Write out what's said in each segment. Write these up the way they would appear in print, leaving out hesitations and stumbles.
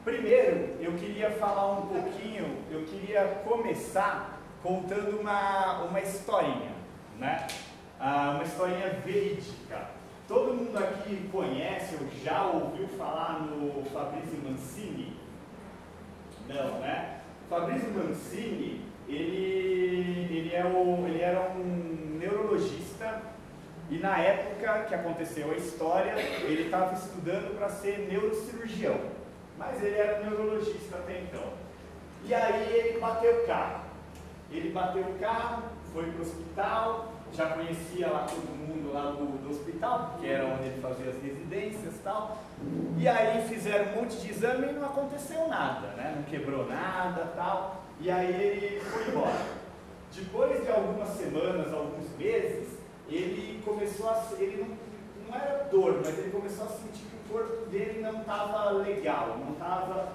Primeiro, eu queria falar um pouquinho, eu queria começar contando uma historinha, né? Uma historinha verídica. Todo mundo aqui conhece ou já ouviu falar no Fabrizio Mancini? Não, né? Fabrizio Mancini, ele era um neurologista e na época que aconteceu a história, ele estava estudando para ser neurocirurgião. Mas ele era neurologista até então. E aí ele bateu o carro. Ele bateu o carro, foi para o hospital, já conhecia lá todo mundo lá do hospital, que era onde ele fazia as residências e tal. E aí fizeram um monte de exame e não aconteceu nada, né? Não quebrou nada e tal. E aí ele foi embora. Depois de algumas semanas, alguns meses, ele começou a... Ele não era dor, mas ele começou a sentir que o corpo dele não estava legal, não estava...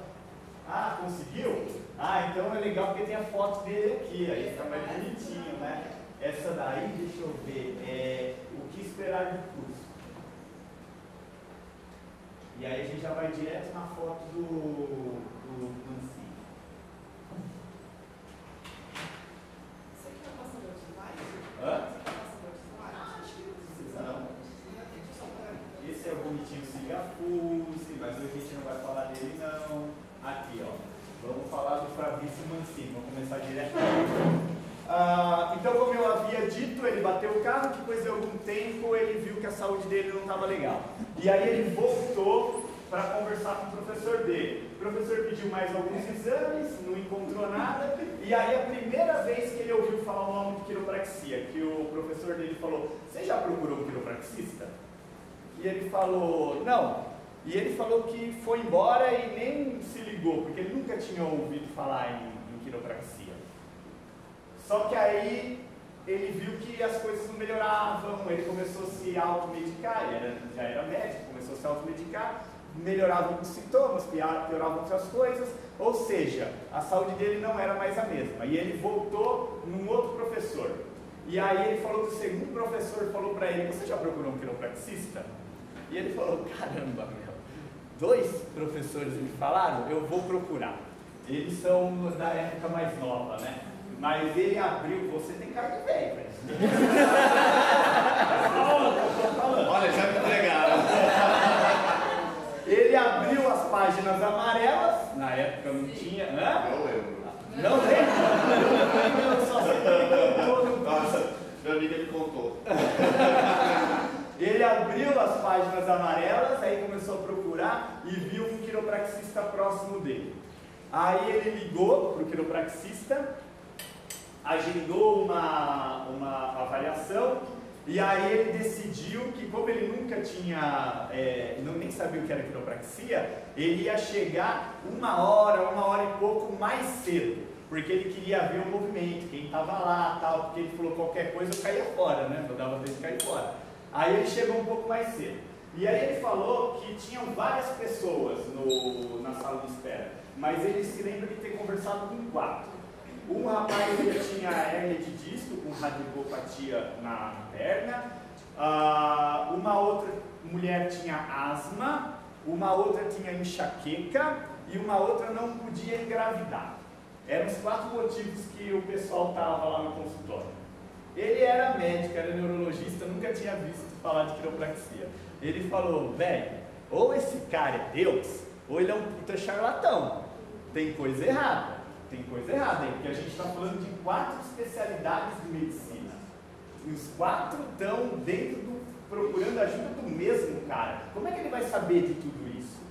Ah, conseguiu? Ah, então é legal porque tem a foto dele aqui, aí fica mais bonitinho, né? Essa daí, deixa eu ver, é O que esperar do curso. E aí a gente já vai direto na foto do Mancini. Você que é o passador de slide? Hã? Você que é o passador de slide? Acho que não precisa não. Esse é o bonitinho Cigafuse, mas hoje a gente não vai falar dele não. Aqui, ó. Vamos falar do Fabrizio Mancini. Vamos começar direto. Então, como eu havia dito, ele bateu o carro, depois de algum tempo ele viu que a saúde dele não estava legal. E aí ele voltou para conversar com o professor dele. O professor pediu mais alguns exames, não encontrou nada. E aí a primeira vez que ele ouviu falar o nome de quiropraxia, que o professor dele falou: "Você já procurou um quiropraxista?" E ele falou: "Não." E ele falou que foi embora e nem se ligou, porque ele nunca tinha ouvido falar em quiropraxia. Só que aí ele viu que as coisas não melhoravam, ele começou a se automedicar, ele já era médico, começou a se automedicar, melhoravam os sintomas, pioravam outras coisas, ou seja, a saúde dele não era mais a mesma. E ele voltou num outro professor. E aí ele falou que o segundo professor falou para ele: "Você já procurou um quiropraxista?" E ele falou: "Caramba, meu, 2 professores me falaram, eu vou procurar." Eles são da época mais nova, né? Mas ele abriu... Você tem cara de velho, velho. Olha, já me entregaram. Ele abriu as páginas amarelas, na época não tinha... Hã? Não lembro. Não lembro? Eu só sei que ele contou. Nossa, meu amigo me contou. Ele abriu as páginas amarelas, aí começou a procurar e viu um quiropraxista próximo dele. Aí ele ligou para o quiropraxista, agendou uma avaliação, e aí ele decidiu que, como ele nunca tinha, nem sabia o que era quiropraxia, ele ia chegar uma hora e pouco mais cedo, porque ele queria ver o movimento, quem estava lá, tal, porque ele falou: "Qualquer coisa eu caía fora, né? Eu dava vez de cair fora." Aí ele chegou um pouco mais cedo. E aí ele falou que tinham várias pessoas na sala de espera, mas ele se lembra de ter conversado com 4. Um rapaz que tinha hérnia de disco, com radiopatia na perna. Uma outra mulher tinha asma. Uma outra tinha enxaqueca. E uma outra não podia engravidar. Eram os 4 motivos que o pessoal estava lá no consultório. Ele era médico, era neurologista, nunca tinha visto falar de quiropraxia. Ele falou: "Velho, ou esse cara é Deus, ou ele é um puta charlatão. Tem coisa errada. Tem coisa errada aí, porque a gente está falando de 4 especialidades de medicina. E os 4 estão procurando ajuda do mesmo cara. Como é que ele vai saber de tudo isso?"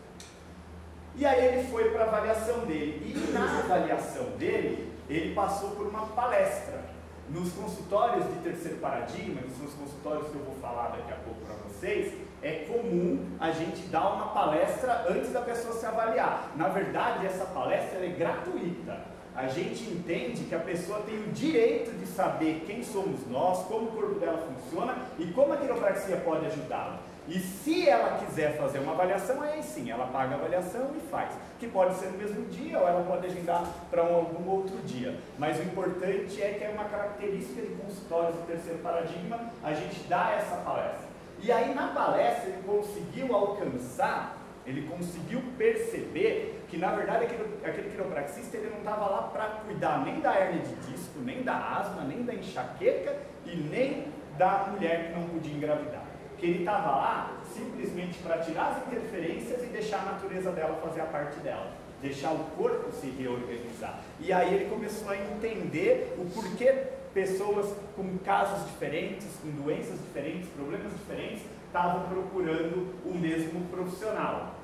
E aí ele foi para a avaliação dele. E na avaliação dele, ele passou por uma palestra. Nos consultórios de terceiro paradigma, que são os consultórios que eu vou falar daqui a pouco para vocês, é comum a gente dar uma palestra antes da pessoa se avaliar. Na verdade, essa palestra é gratuita. A gente entende que a pessoa tem o direito de saber quem somos nós, como o corpo dela funciona e como a quiropraxia pode ajudá-la. E se ela quiser fazer uma avaliação, aí sim, ela paga a avaliação e faz. Que pode ser no mesmo dia ou ela pode agendar para algum outro dia. Mas o importante é que é uma característica de consultórios do terceiro paradigma, a gente dá essa palestra. E aí na palestra ele conseguiu alcançar Ele conseguiu perceber que, na verdade, aquele quiropraxista ele não estava lá para cuidar nem da hérnia de disco, nem da asma, nem da enxaqueca e nem da mulher que não podia engravidar. Que ele estava lá simplesmente para tirar as interferências e deixar a natureza dela fazer a parte dela, deixar o corpo se reorganizar. E aí ele começou a entender o porquê pessoas com casos diferentes, com doenças diferentes, problemas diferentes, estavam procurando o mesmo profissional.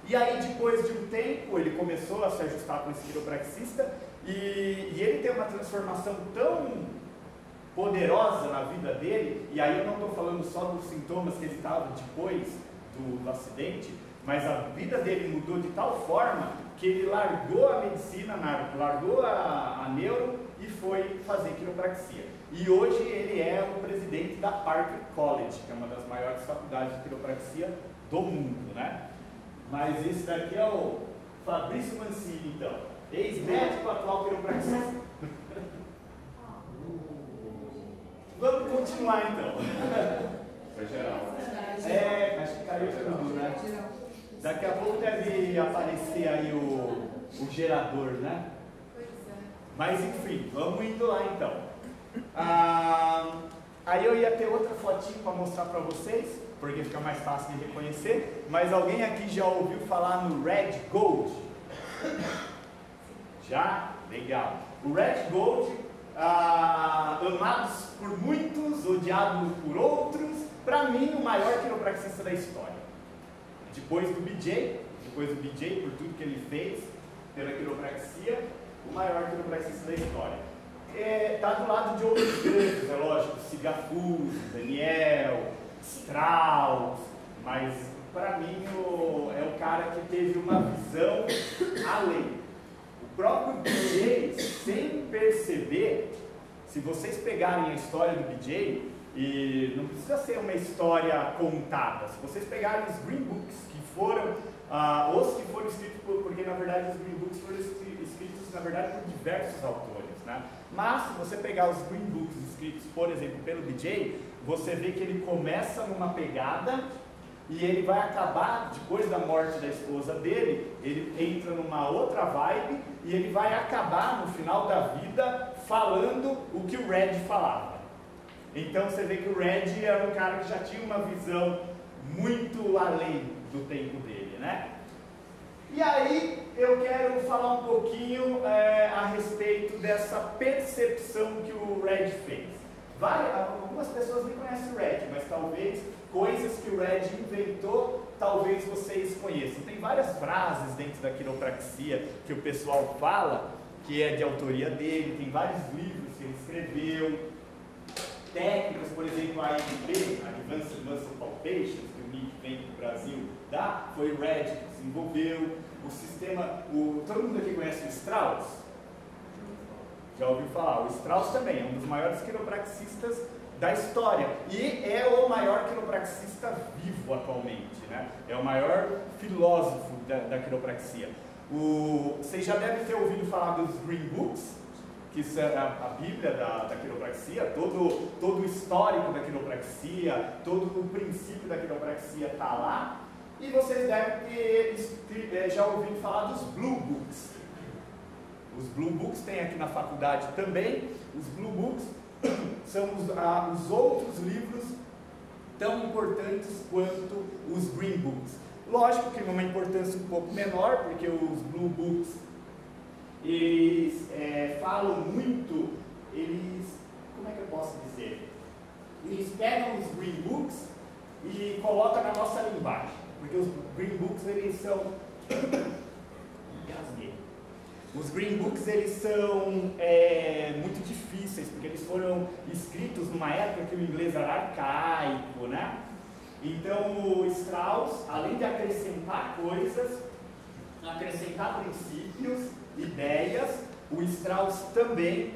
E aí, depois de um tempo, ele começou a se ajustar com esse quiropraxista e ele tem uma transformação tão poderosa na vida dele, e aí eu não estou falando só dos sintomas que ele estava depois do acidente, mas a vida dele mudou de tal forma que ele largou a medicina, largou a neuro e foi fazer quiropraxia. E hoje ele é o presidente da Parker College, que é uma das maiores faculdades de quiropraxia do mundo, né? Mas esse daqui é o Fabrício Mancini, então, ex-médico, atual quiropraxista. Vamos continuar então. Foi geral. Acho que caiu tudo, né? Daqui a pouco deve aparecer aí o gerador, né? Pois é. Mas enfim, vamos indo lá então. Aí eu ia ter outra fotinho para mostrar para vocês, porque fica mais fácil de reconhecer. Mas alguém aqui já ouviu falar no Red Gold? Já? Legal. O Red Gold, amados por muitos, odiados por outros, para mim o maior quiropraxista da história. Depois do BJ, por tudo que ele fez pela quiropraxia, o maior quiropraxista da história. Está do lado de outros grandes, é lógico, Sigafus, Daniel, Strauss, mas para mim é o cara que teve uma visão além. O próprio BJ, sem perceber, se vocês pegarem a história do BJ, e não precisa ser uma história contada, se vocês pegarem os Green Books, que foram os que foram escritos, porque na verdade os Green Books foram escritos na verdade por diversos autores, né? Mas se você pegar os Green Books escritos, por exemplo, pelo BJ, você vê que ele começa numa pegada e ele vai acabar, depois da morte da esposa dele, ele entra numa outra vibe e ele vai acabar no final da vida falando o que o Red falava. Então você vê que o Red era um cara que já tinha uma visão muito além do tempo dele, né? E aí eu quero falar um pouquinho a respeito dessa percepção que o Red fez. Algumas pessoas nem conhecem o Red, mas talvez coisas que o Red inventou, talvez vocês conheçam. Tem várias frases dentro da quiropraxia que o pessoal fala, que é de autoria dele, tem vários livros que ele escreveu, técnicas, por exemplo, a AMP, Advanced Muscle Palpations, que o Nick vem para o Brasil dá, foi o Red que desenvolveu. O sistema, todo mundo aqui conhece o Strauss? Já ouviu falar? O Strauss também é um dos maiores quiropraxistas da história e é o maior quiropraxista vivo atualmente, né? É o maior filósofo da quiropraxia. Vocês já devem ter ouvido falar dos Green Books, que isso é a Bíblia da quiropraxia, todo o histórico da quiropraxia, todo o princípio da quiropraxia está lá. E vocês devem ter já ouvido falar dos Blue Books. Os Blue Books tem aqui na faculdade também. Os Blue Books são os outros livros tão importantes quanto os Green Books. Lógico que numa importância um pouco menor, porque os Blue Books eles falam muito, como é que eu posso dizer? Eles pegam os Green Books e colocam na nossa linguagem, porque os Green Books eles são os Green Books eles são muito difíceis, porque eles foram escritos numa época que o inglês era arcaico, né? Então o Strauss, além de acrescentar coisas, acrescentar princípios, ideias, o Strauss também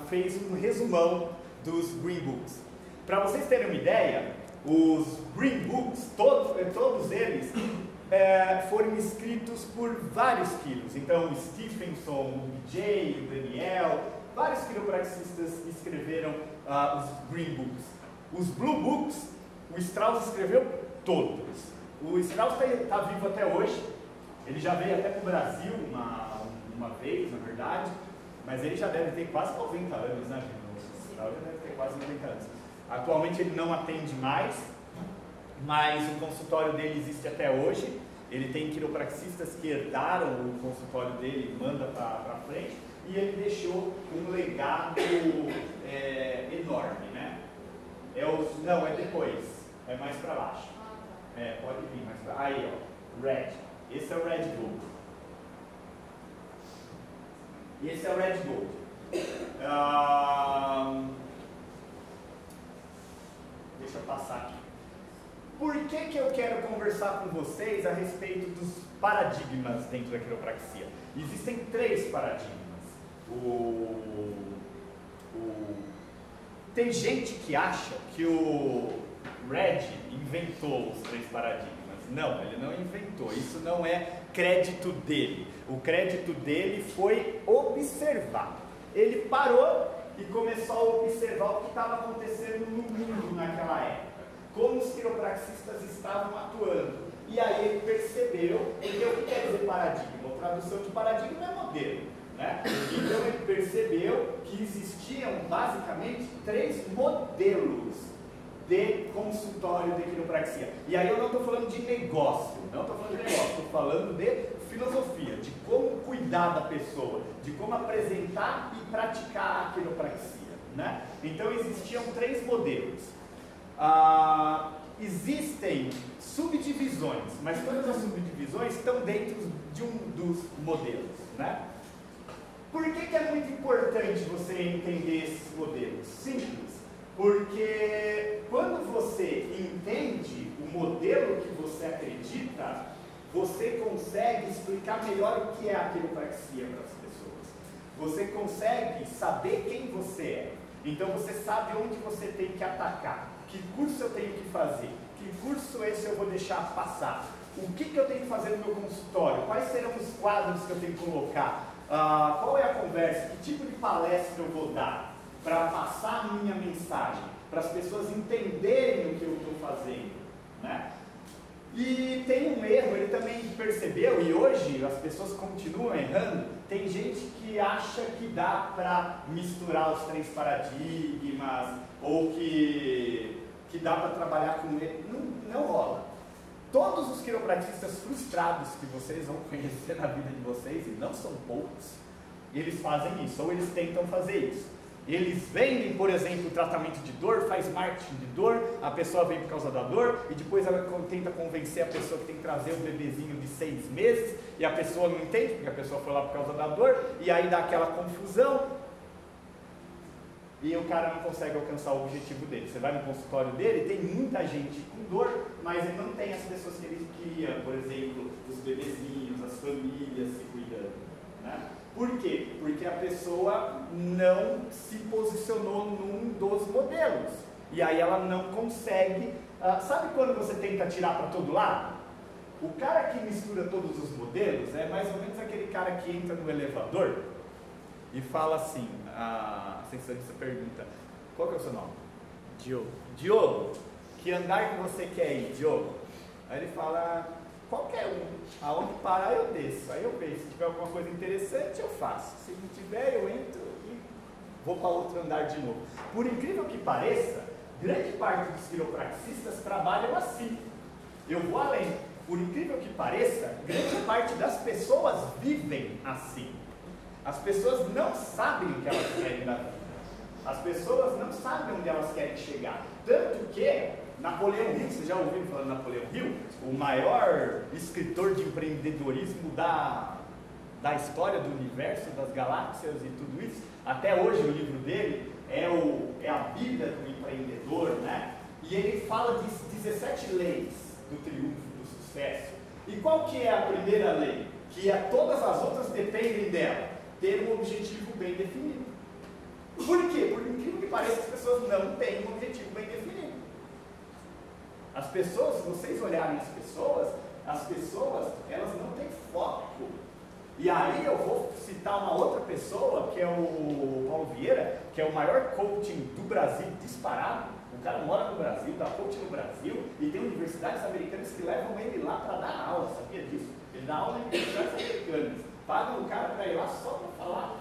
fez um resumão dos Green Books. Para vocês terem uma ideia, os Green Books, todos eles foram escritos por vários quilos. Então o Stephenson, o BJ, o Daniel, vários quiropraxistas escreveram os Green Books. Os Blue Books, o Strauss escreveu todos. O Strauss está vivo até hoje, ele já veio até para o Brasil uma vez, na verdade, mas ele já deve ter quase 90 anos, né? O Strauss já deve ter quase 90 anos. Atualmente ele não atende mais, mas o consultório dele existe até hoje. Ele tem quiropraxistas que herdaram o consultório dele, manda para frente, e ele deixou um legado enorme, né? Não, é depois, é mais para baixo. Pode vir mais para aí, ó, Red. Esse é o Red Gold. E esse é o Red Gold. Deixa eu passar aqui. Por que eu quero conversar com vocês a respeito dos paradigmas dentro da quiropraxia? Existem 3 paradigmas. Tem gente que acha que o Red inventou os 3 paradigmas. Não, ele não inventou. Isso não é crédito dele. O crédito dele foi observar. Ele parou e começou a observar o que estava acontecendo no mundo naquela época, como os quiropraxistas estavam atuando. E aí ele percebeu, porque o que quer dizer paradigma? A tradução de paradigma é modelo, né? Então ele percebeu que existiam basicamente 3 modelos de consultório de quiropraxia. E aí eu não estou falando de negócio, estou falando de filosofia, de como cuidar da pessoa, de como apresentar e praticar a quiropraxia, né? Então existiam 3 modelos. Existem subdivisões, mas todas as subdivisões estão dentro de um dos modelos, né? Por que é muito importante você entender esses modelos? Simples, porque quando você entende o modelo que você acredita, você consegue explicar melhor o que é a quiropraxia para as pessoas. Você consegue saber quem você é. Então você sabe onde você tem que atacar. Que curso eu tenho que fazer? Que curso esse eu vou deixar passar? O que eu tenho que fazer no meu consultório? Quais serão os quadros que eu tenho que colocar? Qual é a conversa? Que tipo de palestra eu vou dar para passar a minha mensagem? Para as pessoas entenderem o que eu estou fazendo, né? E tem um erro, ele também percebeu, e hoje as pessoas continuam errando. Tem gente que acha que dá para misturar os 3 paradigmas, ou que dá para trabalhar com ele. Não rola. Todos os quiropraxistas frustrados que vocês vão conhecer na vida de vocês, e não são poucos, eles fazem isso, ou eles tentam fazer isso. Eles vendem, por exemplo, o tratamento de dor, faz marketing de dor, a pessoa vem por causa da dor, e depois ela tenta convencer a pessoa que tem que trazer o bebezinho de 6 meses, e a pessoa não entende, porque a pessoa foi lá por causa da dor, e aí dá aquela confusão, e o cara não consegue alcançar o objetivo dele. Você vai no consultório dele, tem muita gente com dor, mas ele não tem as pessoas que ele queria, por exemplo, os bebezinhos, as famílias se cuidando, né? Por quê? Porque a pessoa não se posicionou num dos modelos. E aí ela não consegue... sabe quando você tenta tirar para todo lado? O cara que mistura todos os modelos é mais ou menos aquele cara que entra no elevador e fala assim, a sensorista pergunta, qual que é o seu nome? Diogo. Diogo, que andar que você quer ir, Diogo? Aí ele fala... qualquer um, aonde parar eu desço, aí eu vejo, se tiver alguma coisa interessante eu faço, se não tiver eu entro e vou para outro andar de novo. Por incrível que pareça, grande parte dos quiropraxistas trabalham assim, eu vou além, por incrível que pareça, grande parte das pessoas vivem assim. As pessoas não sabem o que elas querem da vida, as pessoas não sabem onde elas querem chegar, tanto que Napoleão Hill, vocês já ouviram falar de Napoleão Hill? O maior escritor de empreendedorismo da história do universo, das galáxias e tudo isso. Até hoje o livro dele é a Bíblia do empreendedor, né? E ele fala de 17 leis do triunfo, do sucesso. E qual que é a primeira lei? Que todas as outras dependem dela. Ter um objetivo bem definido. Por quê? Por incrível que pareça, as pessoas não têm um objetivo bem definido. As pessoas, se vocês olharem as pessoas, elas não têm foco. E aí eu vou citar uma outra pessoa, que é o Paulo Vieira, que é o maior coaching do Brasil disparado. O cara mora no Brasil, dá coach no Brasil, e tem universidades americanas que levam ele lá para dar aula, sabia disso? Ele dá aula em universidades americanas, pagam o cara para ir lá só para falar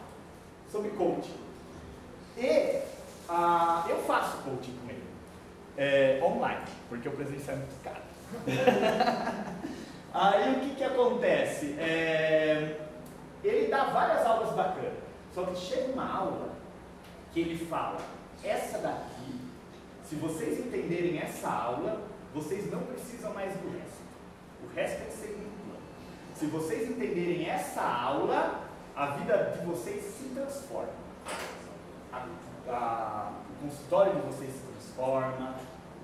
sobre coaching. E eu faço coaching com ele, online, porque o presencial é muito caro. Aí o que acontece? Ele dá várias aulas bacanas, só que chega uma aula que ele fala, essa daqui, se vocês entenderem essa aula, vocês não precisam mais do resto. O resto é segundo plano. Se vocês entenderem essa aula, a vida de vocês se transforma. O consultório de vocês se transforma,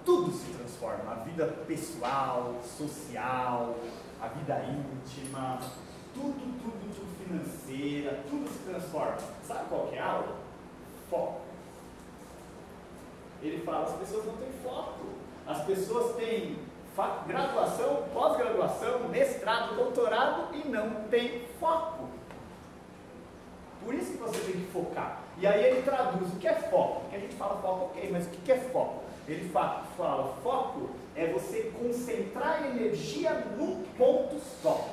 tudo se transforma. A vida pessoal, social, a vida íntima, tudo financeira, tudo se transforma. Sabe qual que é a aula? Foco. Ele fala, as pessoas não têm foco. As pessoas têm graduação, pós-graduação, mestrado, doutorado e não têm foco. Por isso que você tem que focar. E aí ele traduz o que é foco. Porque a gente fala foco, ok, mas o que é foco? Ele fala, foco é você concentrar energia num ponto só,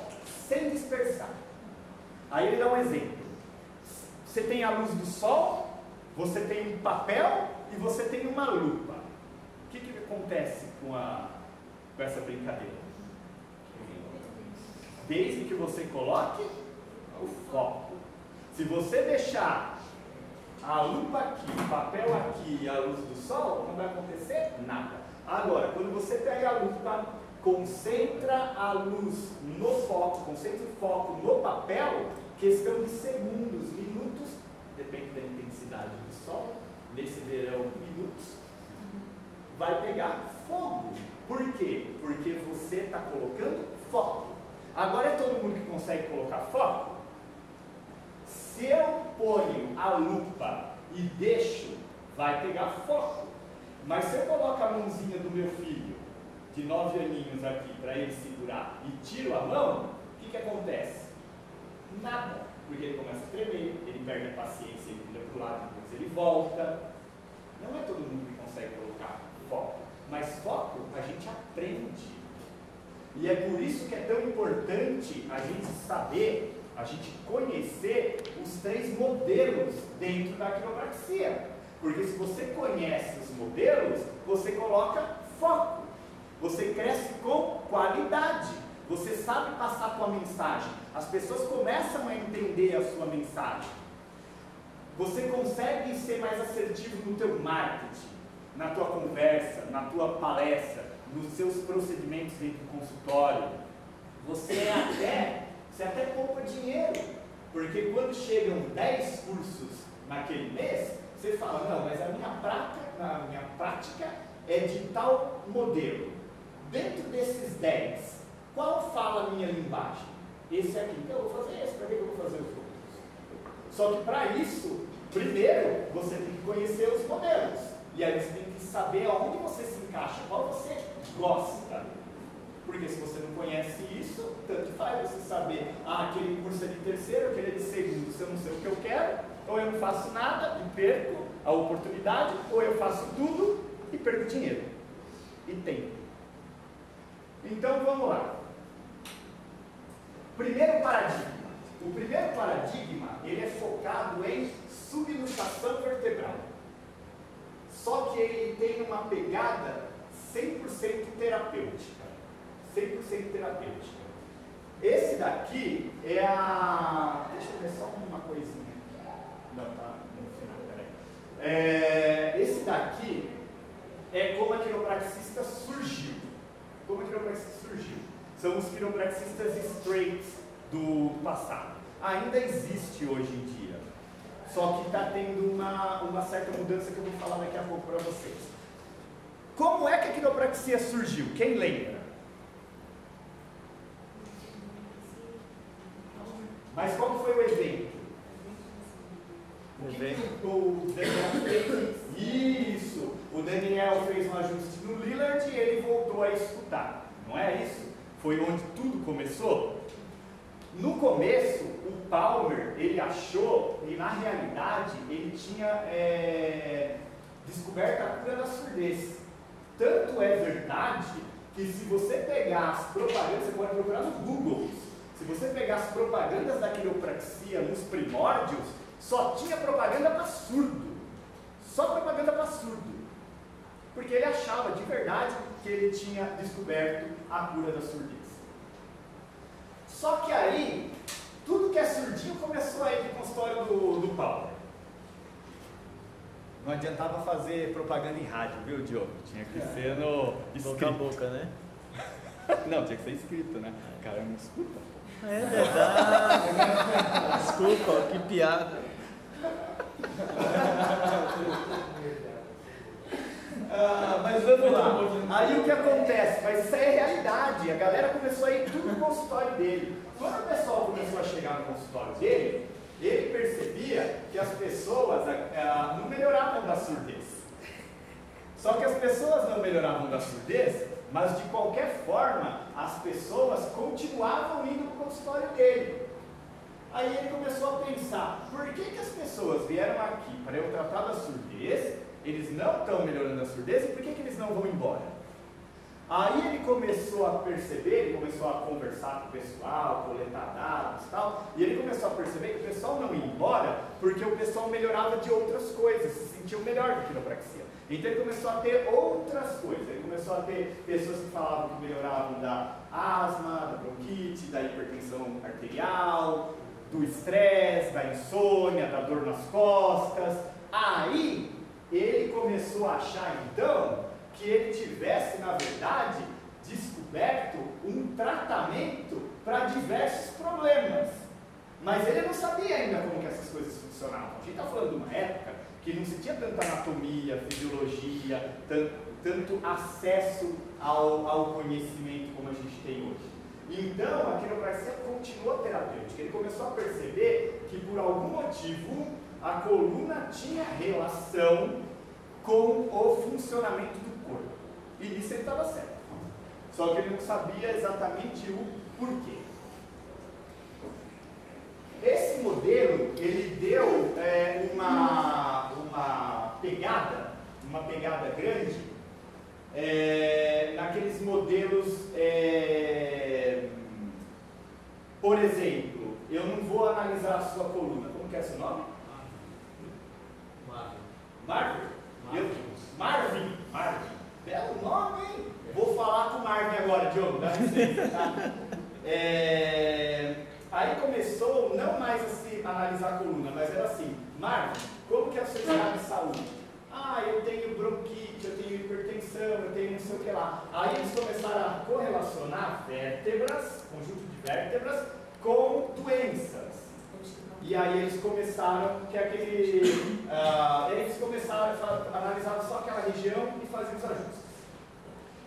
sem dispersar. Aí ele dá um exemplo. Você tem a luz do sol, você tem um papel e você tem uma lupa. O que acontece com essa brincadeira? Desde que você coloque o foco. Se você deixar a lupa aqui, o papel aqui e a luz do sol, não vai acontecer nada. Agora, quando você pega a lupa, concentra a luz no foco, concentra o foco no papel, questão de segundos, minutos, depende da intensidade do sol, nesse verão, minutos, vai pegar fogo. Por quê? Porque você está colocando foco. Agora é todo mundo que consegue colocar foco? Se eu ponho a lupa e deixo, vai pegar foco. Mas se eu coloco a mãozinha do meu filho, de 9 aninhos aqui, para ele segurar, e tiro a mão, o que acontece? Nada. Porque ele começa a tremer, ele perde a paciência, ele vira para o lado, depois ele volta. Não é todo mundo que consegue colocar foco. Mas foco a gente aprende. E é por isso que é tão importante a gente saber, a gente conhecer os 3 modelos dentro da quiropraxia. Porque se você conhece os modelos, você coloca foco. Você cresce com qualidade. Você sabe passar a tua mensagem. As pessoas começam a entender a sua mensagem. Você consegue ser mais assertivo no teu marketing, na tua conversa, na tua palestra, nos seus procedimentos dentro do consultório. Você até poupa dinheiro, porque quando chegam 10 cursos naquele mês, você fala, não, mas a minha prática é de tal modelo. Dentro desses 10, qual fala a minha linguagem? Esse aqui, então eu vou fazer esse, para que eu vou fazer os outros? Só que para isso, primeiro, você tem que conhecer os modelos. E aí você tem que saber aonde você se encaixa, qual você gosta. Porque se você não conhece isso, tanto faz você saber, aquele curso é de terceiro, aquele é de segundo, se eu não sei o que eu quero, ou eu não faço nada e perco a oportunidade, ou eu faço tudo e perco dinheiro e tempo. Então vamos lá. Primeiro paradigma. O primeiro paradigma, ele é focado em subluxação vertebral. Só que ele tem uma pegada 100% terapêutica. 100% terapêutica. Esse daqui é a... Deixa eu ver só uma coisinha. Não, tá no final, peraí. Esse daqui é como a quiropraxista surgiu. Como a quiropraxista surgiu? São os quiropraxistas straight do passado. Ainda existe hoje em dia. Só que está tendo uma certa mudança que eu vou falar daqui a pouco para vocês. Como é que a quiropraxia surgiu? Quem lembra? Mas qual foi o evento? O Daniel fez? Isso! O Daniel fez um ajuste no Lillard e ele voltou a escutar. Não é isso? Foi onde tudo começou? No começo, o Palmer, ele achou, e na realidade, ele tinha descoberta a cura da surdez. Tanto é verdade que se você pegar as propagandas, você pode procurar no Google, se você pegar as propagandas da quiropraxia nos primórdios, só tinha propaganda para surdo. Só propaganda para surdo. Porque ele achava de verdade que ele tinha descoberto a cura da surdez. Só que aí, tudo que é surdinho começou a ir para o consultório do Paulo. Não adiantava fazer propaganda em rádio, viu, Diogo? Tinha que ser no boca a boca, né? Não, tinha que ser escrito, né? O cara não escuta. É verdade. Desculpa, que piada. Mas vamos lá. Aí o que acontece? Mas isso é realidade. A galera começou a ir tudo no consultório dele. Quando o pessoal começou a chegar no consultório dele, ele percebia que as pessoas não melhoravam da surdez. Só que as pessoas não melhoravam da surdez, mas de qualquer forma as pessoas continuavam indo para o consultório dele. Aí ele começou a pensar, por que as pessoas vieram aqui para eu tratar da surdez, eles não estão melhorando a surdez, e por que eles não vão embora? Aí ele começou a perceber, ele começou a conversar com o pessoal, coletar dados e tal, e ele começou a perceber que o pessoal não ia embora porque o pessoal melhorava de outras coisas, se sentiu melhor da quiropraxia. Então ele começou a ter outras coisas, ele começou a ter pessoas que falavam que melhoravam da asma, da bronquite, da hipertensão arterial, do estresse, da insônia, da dor nas costas. Aí ele começou a achar então que ele tivesse, na verdade, descoberto um tratamento para diversos problemas. Mas ele não sabia ainda como que essas coisas funcionavam. A gente está falando de uma época que não se tinha tanta anatomia, fisiologia, tanto acesso ao conhecimento como a gente tem hoje. Então, a quiropraxia continuou terapêutica. Ele começou a perceber que, por algum motivo, a coluna tinha relação com o funcionamento do corpo. E nisso ele estava certo. Só que ele não sabia exatamente o porquê. Esse modelo, ele deu uma pegada grande naqueles modelos, por exemplo, eu não vou analisar a sua coluna. Como que é seu nome? Marvin. Belo nome, hein? Vou falar com o Marvin agora, Diogo, dá licença, tá? Aí começou não mais a se analisar a coluna, mas era assim, Marvin, como que é o seu estado de saúde? Ah, eu tenho bronquite, eu tenho hipertensão, eu tenho não sei o que lá. Aí eles começaram a correlacionar vértebras, conjunto de vértebras, com doenças. E aí eles começaram eles começaram a analisar só aquela região e fazer os ajustes.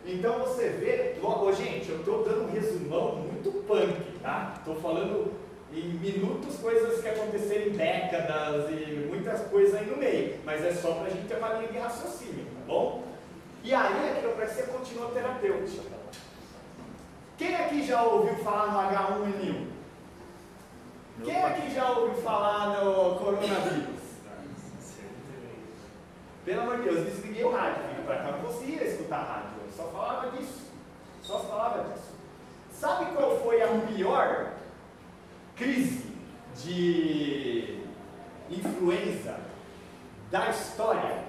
Então você vê, gente, eu estou dando um resumão muito punk, tá? Estou falando em minutos coisas que aconteceram em décadas e muitas coisas aí no meio, mas é só para a gente ter uma linha de raciocínio, tá bom? E aí a quiropraxia continua terapêutica. Quem aqui já ouviu falar no H1N1? Quem aqui já ouviu falar no coronavírus? Pelo amor de Deus, desliguei o rádio, filho, para cá, não conseguia escutar a rádio, eu só falava disso. Sabe qual foi a pior crise de influenza da história?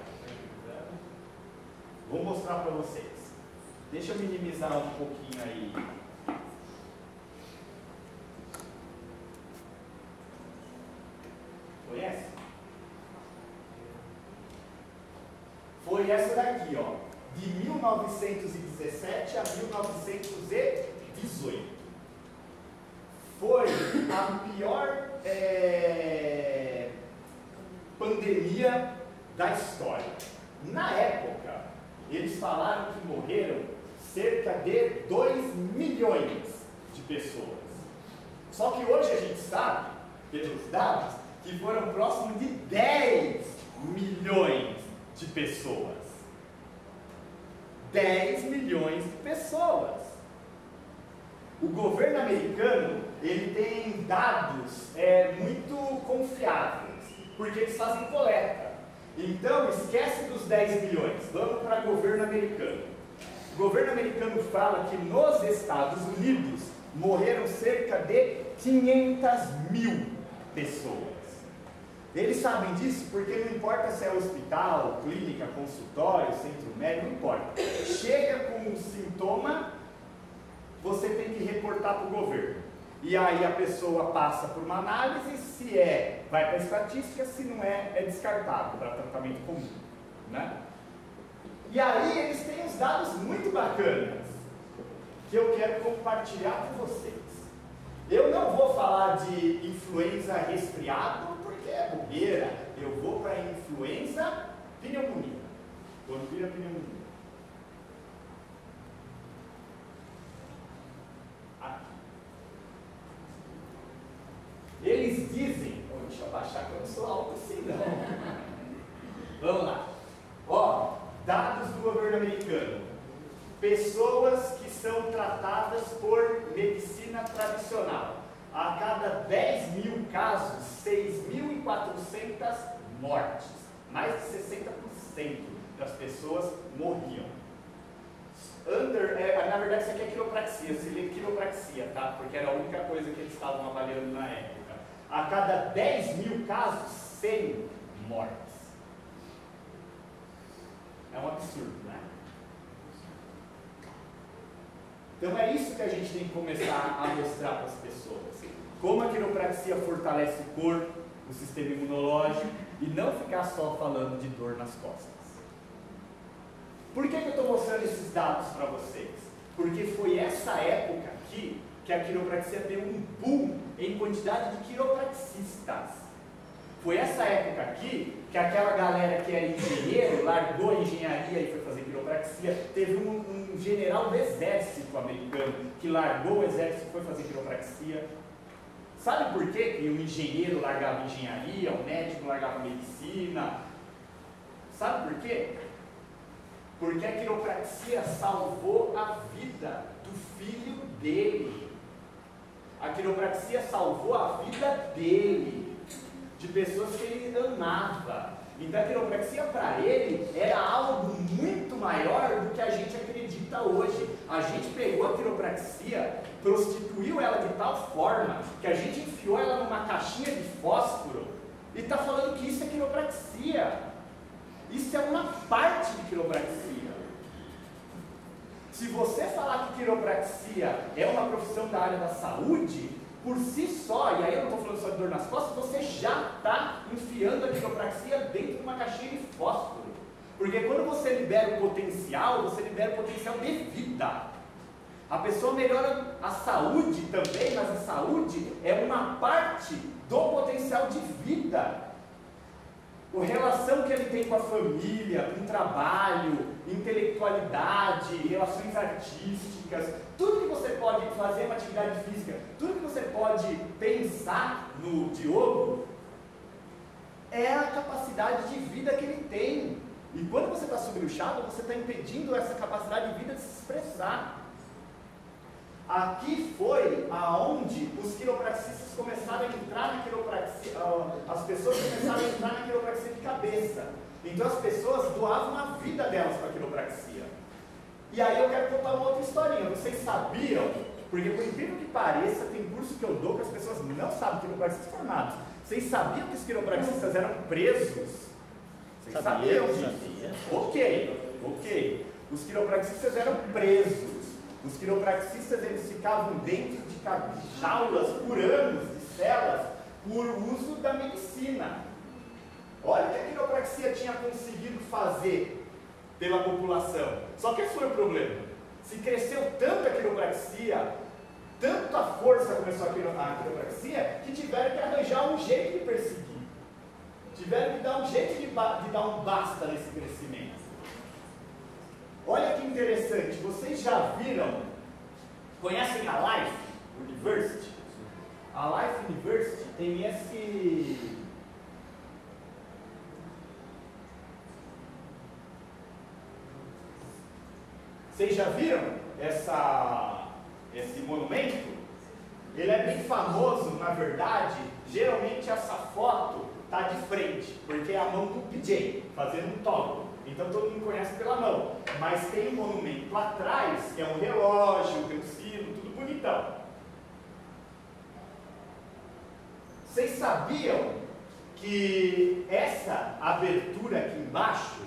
Vou mostrar para vocês. Deixa eu minimizar um pouquinho aí. Foi essa? Foi essa daqui, ó, de 1917 a 1918. Foi a pior pandemia da história. Na época, eles falaram que morreram cerca de 2 milhões de pessoas. Só que hoje a gente sabe, pelos dados, que foram próximos de 10 milhões de pessoas. 10 milhões de pessoas. O governo americano, ele tem dados muito confiáveis, porque eles fazem coleta. Então, esquece dos 10 milhões, vamos para o governo americano. O governo americano fala que nos Estados Unidos morreram cerca de 500 mil pessoas. Eles sabem disso porque não importa se é hospital, clínica, consultório, centro médico, não importa. Chega com um sintoma, você tem que reportar para o governo. E aí a pessoa passa por uma análise, se vai para a estatística, se não é descartado para tratamento comum, né? E aí eles têm uns dados muito bacanas, que eu quero compartilhar com vocês. Eu não vou falar de influenza resfriado, porque é bobeira. Eu vou para influenza pneumonia. Quando vira pneumonia. Aqui. Eles dizem, deixa eu abaixar que eu não sou alto assim não. Vamos lá. Ó, dados do governo americano. Pessoas que são tratadas por medicina tradicional. A cada 10 mil casos, 6.400 mortes. Mais de 60% das pessoas morriam. Na verdade, isso aqui é quiropraxia. Se lê quiropraxia, tá? Porque era a única coisa que eles estavam avaliando na época. A cada 10 mil casos, 100 mortes. É um absurdo, né? Então é isso que a gente tem que começar a mostrar para as pessoas. Como a quiropraxia fortalece o corpo, o sistema imunológico, e não ficar só falando de dor nas costas. Por que eu estou mostrando esses dados para vocês? Porque foi essa época aqui que a quiropraxia deu um boom em quantidade de quiropraxistas. Foi essa época aqui que aquela galera que era engenheiro largou a engenharia e foi fazer quiropraxia. Teve um general do exército americano que largou o exército e foi fazer quiropraxia. Sabe por quê que o engenheiro largava engenharia, o médico largava medicina? Sabe por quê? Porque a quiropraxia salvou a vida do filho dele. A quiropraxia salvou a vida dele, de pessoas que ele amava. Então a quiropraxia para ele era algo muito maior do que a gente acredita hoje. A gente pegou a quiropraxia, prostituiu ela de tal forma que a gente enfiou ela numa caixinha de fósforo e está falando que isso é quiropraxia. Isso é uma parte de quiropraxia. Se você falar que quiropraxia é uma profissão da área da saúde, por si só, e aí eu não estou falando só de dor nas costas, você já está enfiando a quiropraxia dentro de uma caixinha de fósforo. Porque quando você libera o potencial, você libera o potencial de vida. A pessoa melhora a saúde também, mas a saúde é uma parte do potencial de vida. A relação que ele tem com a família, com o trabalho, intelectualidade, relações artísticas, tudo que você pode fazer uma atividade física, tudo que você pode pensar no Diogo, é a capacidade de vida que ele tem. E quando você está sobrepuxado, você está impedindo essa capacidade de vida de se expressar. Aqui foi aonde os quiropraxistas começaram a entrar na quiropraxia, as pessoas começaram a entrar na quiropraxia de cabeça. Então as pessoas doavam a vida delas para a quiropraxia. E aí eu quero contar uma outra historinha. Vocês sabiam, porque por incrível que pareça, tem curso que eu dou que as pessoas não sabem, quiropraxistas formados. Vocês sabiam que os quiropraxistas eram presos? Vocês sabiam disso? Ok. Os quiropraxistas eram presos. Os quiropraxistas, eles ficavam dentro de jaulas por anos, de celas, por uso da medicina. Olha o que a quiropraxia tinha conseguido fazer pela população. Só que esse foi o problema. Se cresceu tanto a quiropraxia, tanta força começou a quiropraxia, que tiveram que arranjar um jeito de perseguir. Tiveram que dar um jeito de dar um basta nesse crescimento. Olha que interessante, vocês já viram, conhecem a Life University? A Life University tem esse... Vocês já viram esse monumento? Ele é bem famoso, na verdade. Geralmente essa foto está de frente, porque é a mão do PJ, fazendo um toggle. Então todo mundo conhece pela mão. Mas tem um monumento lá atrás, que é um relógio, tem um sino, tudo bonitão. Vocês sabiam que essa abertura aqui embaixo,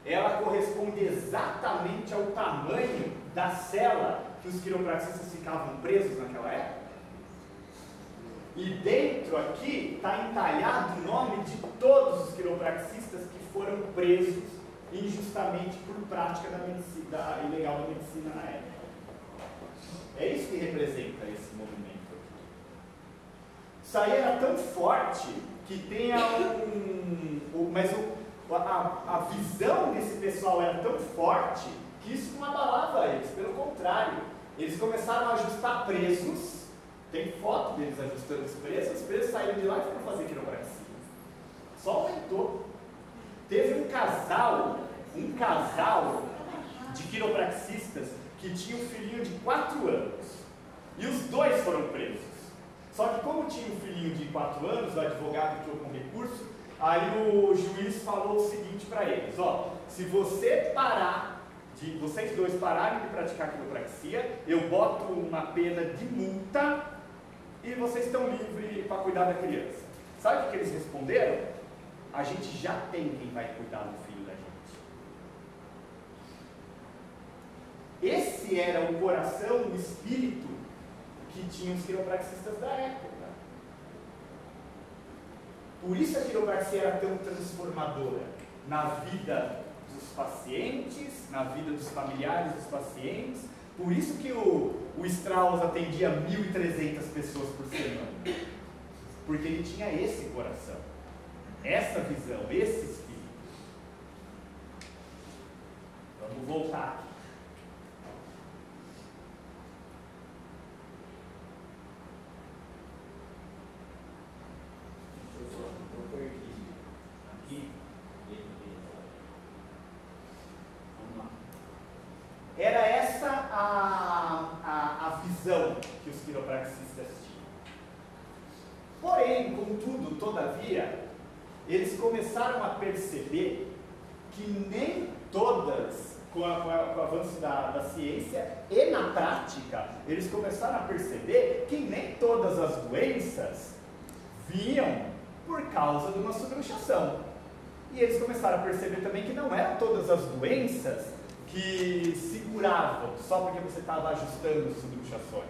ela corresponde exatamente ao tamanho da cela que os quiropraxistas ficavam presos naquela época? E dentro aqui está entalhado o nome de todos os quiropraxistas que foram presos injustamente por prática da ilegal da medicina na época. É isso que representa esse movimento aqui. Isso aí era tão forte que tem a visão desse pessoal era tão forte que isso não abalava eles, pelo contrário, eles começaram a ajustar presos. Tem foto deles ajustando os presos saíram de lá e foram fazer quiropraxia. Só aumentou. Teve um casal de quiropraxistas que tinha um filhinho de 4 anos. E os dois foram presos. Só que como tinha um filhinho de 4 anos, o advogado entrou com recurso, aí o juiz falou o seguinte para eles, ó, se vocês dois pararem de praticar quiropraxia, eu boto uma pena de multa e vocês estão livres para cuidar da criança. Sabe o que eles responderam? A gente já tem quem vai cuidar do filho da gente. Esse era o coração, o espírito que tinham os quiropraxistas da época. Por isso a quiropraxia era tão transformadora na vida dos pacientes, na vida dos familiares dos pacientes. Por isso que o Strauss atendia 1.300 pessoas por semana. Porque ele tinha esse coração, essa visão, esse espírito. Vamos voltar aqui. Era essa a visão que os quiropraxistas tinham. Porém, contudo, todavia, eles começaram a perceber que nem todas, com o avanço da ciência e na prática, eles começaram a perceber que nem todas as doenças vinham por causa de uma subluxação. E eles começaram a perceber também que não eram todas as doenças que se curavam só porque você estava ajustando as subluxações.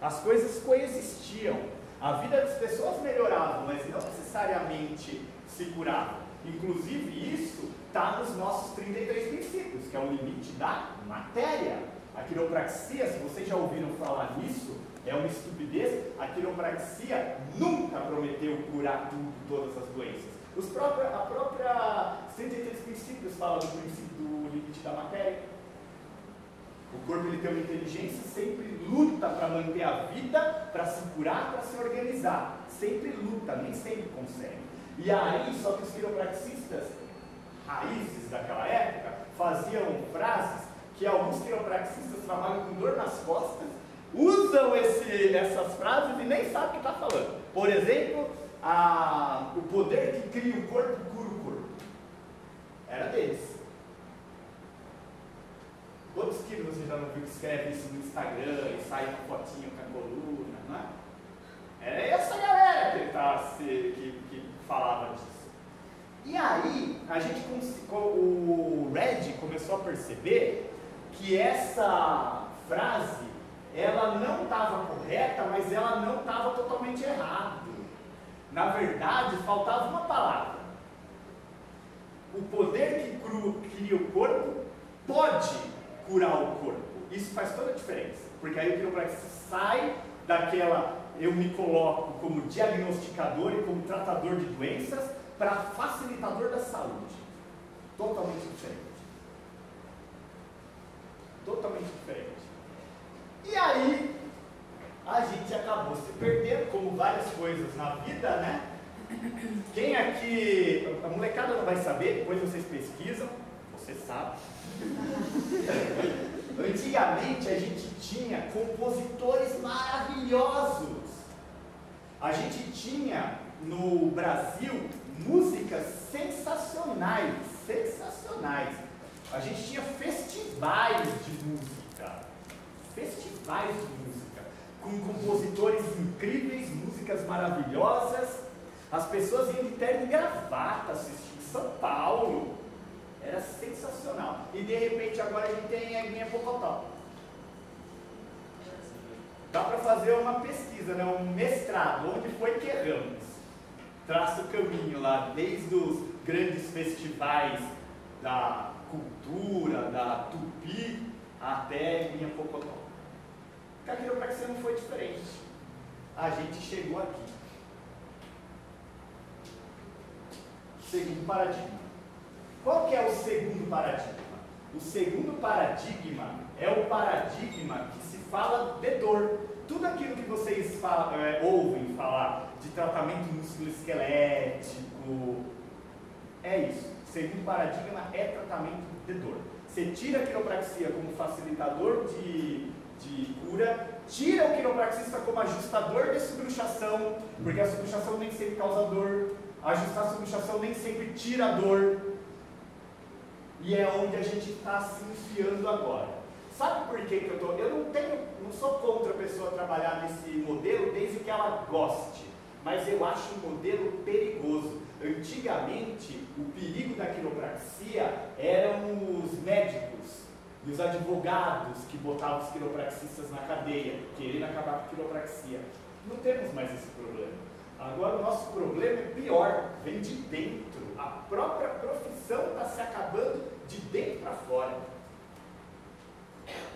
As coisas coexistiam. A vida das pessoas melhorava, mas não necessariamente se curava. Inclusive isso está nos nossos 33 princípios, que é o limite da matéria. A quiropraxia, se vocês já ouviram falar nisso, é uma estupidez. A quiropraxia nunca prometeu curar tudo, todas as doenças. A própria 33 princípios fala do princípio do limite da matéria. O corpo ele tem uma inteligência, sempre luta para manter a vida, para se curar, para se organizar. Sempre luta, nem sempre consegue. E aí, só que os quiropraxistas, raízes daquela época, faziam frases que alguns quiropraxistas trabalham com dor nas costas, usam essas frases e nem sabem o que está falando. Por exemplo, o poder que cria o corpo cura o corpo. Era deles. Quantos quilos você já não viu que escreve isso no Instagram e sai uma fotinho com a coluna, não é? Era essa galera que falava disso. E aí, o Red começou a perceber que essa frase, ela não estava correta, mas ela não estava totalmente errada. Na verdade, faltava uma palavra. O poder que cria o corpo pode curar o corpo. Isso faz toda a diferença. Porque aí o quiropraxista sai daquela, eu me coloco como diagnosticador e como tratador de doenças para facilitador da saúde. Totalmente diferente. Totalmente diferente. E aí, a gente acabou se perdendo, como várias coisas na vida, né? Quem aqui, a molecada não vai saber, depois vocês pesquisam, você sabe. Antigamente a gente tinha compositores maravilhosos. A gente tinha no Brasil músicas sensacionais, sensacionais. A gente tinha festivais de música, com compositores incríveis, músicas maravilhosas. As pessoas iam de terno e gravata assistir em São Paulo. Era sensacional. E de repente agora a gente tem Eguinha Pocotó. Dá para fazer uma pesquisa, né? Um mestrado, onde foi que erramos. Traça o caminho lá, desde os grandes festivais da cultura, da Tupi, até Eguinha Pocotó. A quiropraxia não foi diferente. A gente chegou aqui. Segundo paradigma. Qual que é o segundo paradigma? O segundo paradigma é o paradigma que se fala de dor. Tudo aquilo que vocês ouvem falar de tratamento musculoesquelético, é isso. O segundo paradigma é tratamento de dor. Você tira a quiropraxia como facilitador de cura, tira o quiropraxista como ajustador de subluxação, porque a subluxação nem sempre causa dor, ajustar a subluxação nem sempre tira a dor, e é onde a gente está se enfiando agora. Sabe por que eu não sou contra a pessoa trabalhar nesse modelo desde que ela goste, mas eu acho um modelo perigoso. Antigamente, o perigo da quiropraxia eram os médicos e os advogados que botavam os quiropraxistas na cadeia, querendo acabar com a quiropraxia. Não temos mais esse problema. Agora o nosso problema é pior, vem de dentro. A própria profissão está se acabando de dentro para fora.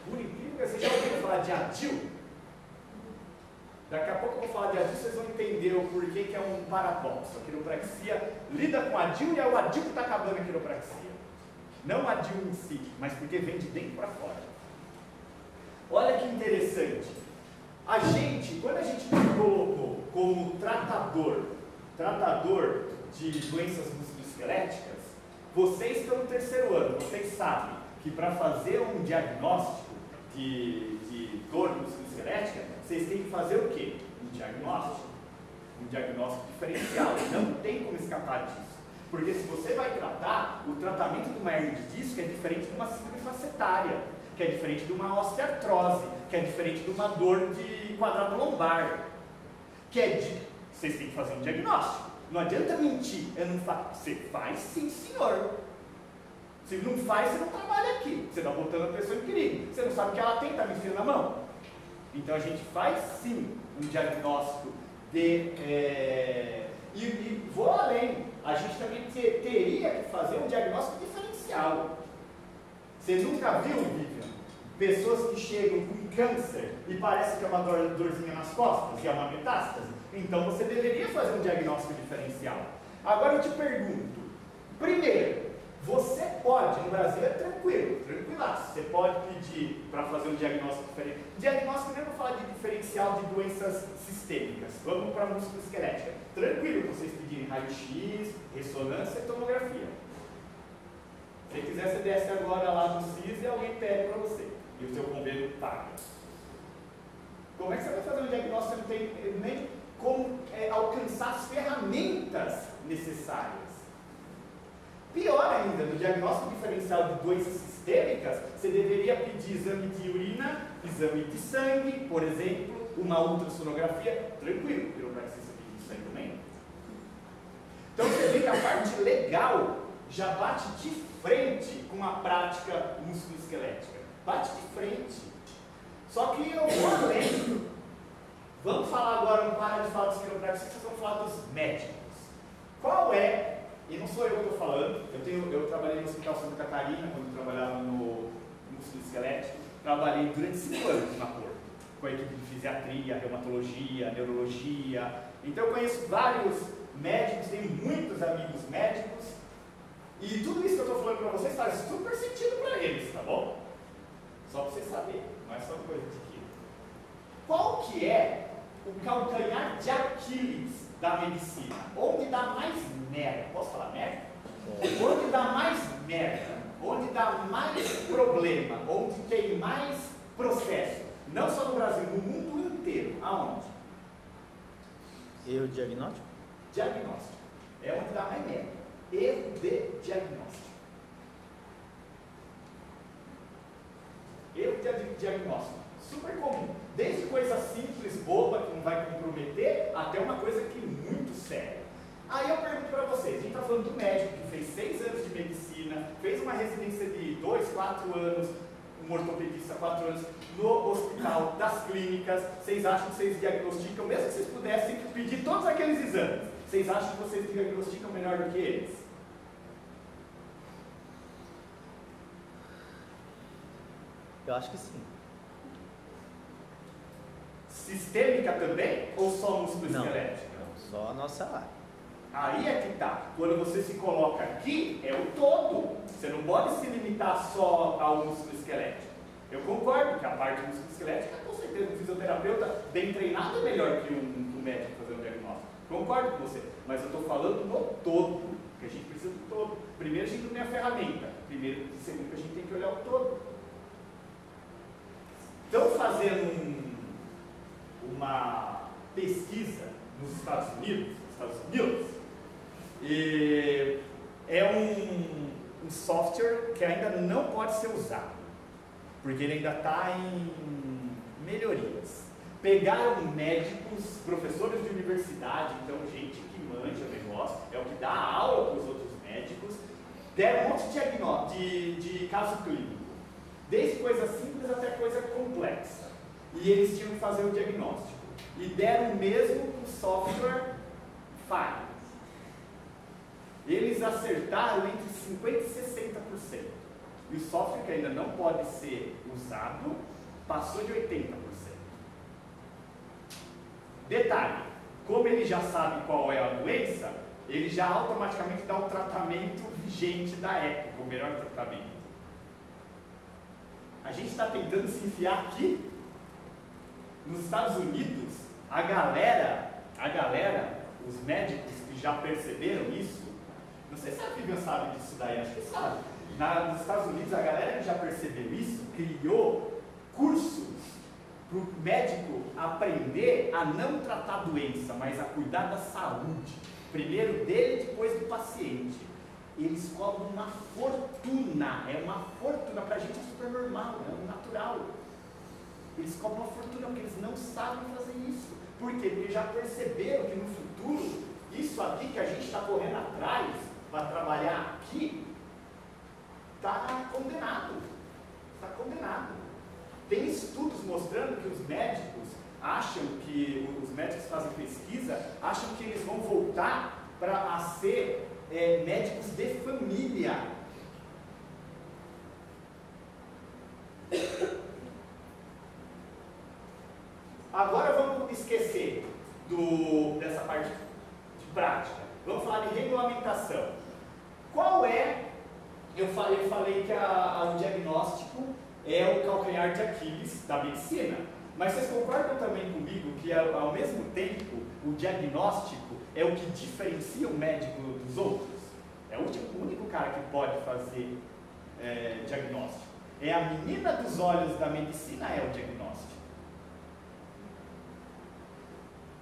Por incrível que seja, já ouviram falar de ADIL? Daqui a pouco eu vou falar de ADIL, vocês vão entender o porquê que é um paradoxo. A quiropraxia lida com ADIL e é o ADIL que está acabando a quiropraxia. Não a DIL em si, mas porque vem de dentro para fora. Olha que interessante. Quando a gente colocou como tratador de doenças musculoesqueléticas, vocês estão no terceiro ano, vocês sabem que para fazer um diagnóstico de dor musculoesquelética, vocês têm que fazer o quê? Um diagnóstico diferencial. Não tem como escapar disso. Porque se você vai tratar, o tratamento de uma hernia de disco é diferente de uma síndrome facetária, que é diferente de uma osteoartrose, que é diferente de uma dor de quadrado lombar, vocês têm que fazer um diagnóstico. Não adianta mentir, você faz sim, senhor. Se não faz, você não trabalha aqui. Você está botando a pessoa em perigo. Você não sabe o que ela tem, está me enfiando na mão. Então a gente faz sim um diagnóstico e vou além. A gente também teria que fazer um diagnóstico diferencial. Você nunca viu, Vivian, pessoas que chegam com câncer e parece que é uma dorzinha nas costas e é uma metástase? Então você deveria fazer um diagnóstico diferencial. Agora eu te pergunto, primeiro, você pode, no Brasil é tranquilaço, você pode pedir para fazer um diagnóstico diferente. Diagnóstico nem vou falar de diferencial de doenças sistêmicas, vamos para a musculoesquelética. Tranquilo, vocês pedirem raio-x, ressonância e tomografia. Se quiser, você desce agora lá no CIS e alguém pede para você, e o seu convênio paga. Como é que você vai fazer um diagnóstico? Você não tem nem como alcançar as ferramentas necessárias. Pior ainda, no diagnóstico diferencial de doenças sistêmicas, você deveria pedir exame de urina, exame de sangue, por exemplo, uma ultrassonografia. Tranquilo, o quiropraxista pedir sangue também. Então você vê que a parte legal já bate de frente com a prática musculoesquelética. Bate de frente. Só que eu vou além. Vamos falar agora, não para de falar dos quiropraxistas, vamos falar dos médicos. Qual é? E não sou eu que estou falando, eu trabalhei no Hospital Santa Catarina, quando eu trabalhava no musculoesquelético, trabalhei durante 5 anos na Porto, com a equipe de fisiatria, reumatologia, neurologia. Então eu conheço vários médicos, tenho muitos amigos médicos, e tudo isso que eu estou falando para vocês faz super sentido para eles, tá bom? Só para vocês saberem, não é só coisa de aqui. Qual que é o calcanhar de Aquiles da medicina? Onde dá mais merda? Posso falar merda? Onde dá mais merda? Onde dá mais problema? Onde tem mais processo? Não só no Brasil, no mundo inteiro. Aonde? Erro diagnóstico? diagnóstico. É onde dá mais merda. Erro de diagnóstico. Erro de diagnóstico. Super comum. Desde coisa simples, boba, que não vai comprometer, até uma coisa que é muito séria. Aí eu pergunto para vocês, a gente está falando do médico que fez 6 anos de medicina, fez uma residência de 2, 4 anos, um ortopedista 4 anos, no hospital das clínicas. Vocês acham que vocês diagnosticam, mesmo que vocês pudessem pedir todos aqueles exames, vocês acham que vocês diagnosticam melhor do que eles? Eu acho que sim. Sistêmica também ou só músculo-esquelética? Não, só a nossa área. Aí é que tá. Quando você se coloca aqui, é o todo. Você não pode se limitar só ao músculo esquelético. Eu concordo que a parte do músculo esquelético, com certeza, um fisioterapeuta bem treinado é melhor que um médico fazer um diagnóstico. Concordo com você. Mas eu estou falando no todo, que a gente precisa do todo. Primeiro a gente não tem a ferramenta. Primeiro, segundo, que a gente tem que olhar o todo. Estão fazendo uma pesquisa nos Estados Unidos, e é um software que ainda não pode ser usado, porque ele ainda está em melhorias. Pegaram médicos, professores de universidade, então gente que manja o negócio, é o que dá aula para os outros médicos, deram um monte de caso clínico, desde coisa simples até coisa complexa, e eles tinham que fazer o diagnóstico, e deram mesmo o software falha. Eles acertaram entre 50% e 60%. E o software que ainda não pode ser usado passou de 80%. Detalhe, como ele já sabe qual é a doença, ele já automaticamente dá o tratamento vigente da época, o melhor tratamento. A gente está tentando se enfiar aqui. Nos Estados Unidos, a galera, os médicos que já perceberam isso, não sei se a Vivian sabe disso daí, acho que sabe. Nos Estados Unidos, a galera que já percebeu isso, criou cursos para o médico aprender a não tratar a doença, mas a cuidar da saúde. Primeiro dele, depois do paciente. Eles cobram uma fortuna, é uma fortuna, para a gente é super normal, é natural. Eles cobram uma fortuna porque eles não sabem fazer isso. Por quê? Porque já perceberam que no futuro, isso aqui que a gente está correndo atrás, para trabalhar aqui, está condenado. Está condenado. Tem estudos mostrando que os médicos que fazem pesquisa, acham que eles vão voltar a ser médicos de família. Agora vamos esquecer dessa parte de prática. Vamos falar de regulamentação. Qual é? Eu falei que o diagnóstico é o calcanhar de Aquiles da medicina. Mas vocês concordam também comigo que, ao mesmo tempo, o diagnóstico é o que diferencia o médico dos outros? É o único cara que pode fazer diagnóstico. É a menina dos olhos da medicina, é o diagnóstico.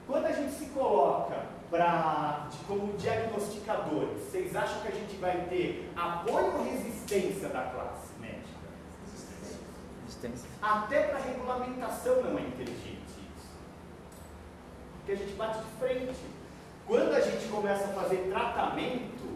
Quando a gente se coloca como diagnosticadores, vocês acham que a gente vai ter apoio ou resistência da classe médica? Resistência. Até para regulamentação não é inteligente isso. Porque a gente bate de frente. Quando a gente começa a fazer tratamento,